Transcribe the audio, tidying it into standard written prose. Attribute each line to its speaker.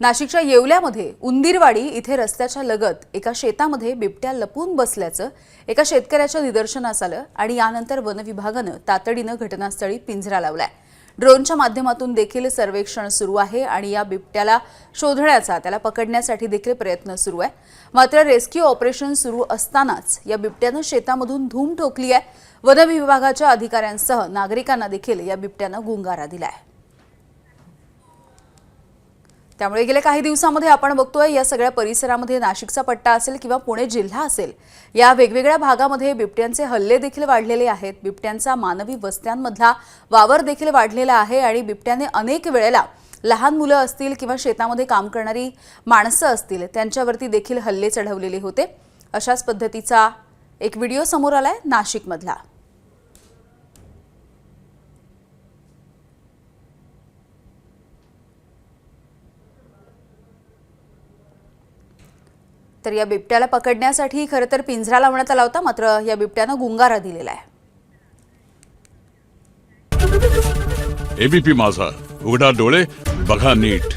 Speaker 1: नाशिकच्या येवल्यामध्ये उंदीरवाडी इथे रस्त्याच्या लगत एका शेतामध्ये बिबट्या लपून बसल्याचं एका शेतकऱ्याच्या निदर्शनास आलं आणि यानंतर वन विभागानं तातडीनं घटनास्थळी पिंजरा लावलाय। ड्रोनच्या माध्यमातून देखील सर्वेक्षण सुरू आहे आणि या बिबट्याला शोधण्याचा त्याला पकडण्यासाठी देखील प्रयत्न सुरू आहे। मात्र रेस्क्यू ऑपरेशन सुरू असतानाच या बिबट्यानं शेतामधून धूम ठोकली आहे। वन विभागाच्या अधिकाऱ्यांसह नागरिकांना देखील या बिबट्यानं गुंगारा दिलाय। त्यामुळे गेल्या काही दिवसांमध्ये आपण बघतोय या सगळ्या परिसरामध्ये नाशिकचा पट्टा असेल किंवा पुणे जिल्हा असेल, या वेगवेगळ्या भागामध्ये बिबट्यांचे हल्ले देखील वाढलेले आहेत। बिबट्यांचा मानवी वस्त्यांमधला वावर देखील वाढलेला आहे आणि बिबट्याने अनेक वेळेला लहान मुलं असतील किंवा शेतामध्ये काम करणारी माणसं असतील त्यांच्यावरती देखील हल्ले चढवलेले होते। अशाच पद्धतीचा एक व्हिडिओ समोर आलाय नाशिकमधला। तर या बिबट्याला पकडण्यासाठी खरं तर पिंजरा लावण्यात आला होता, मात्र या बिबट्यानं गुंगारा दिलेला आहे।
Speaker 2: एबीपी माझा, उघडा डोळे बघा नीट।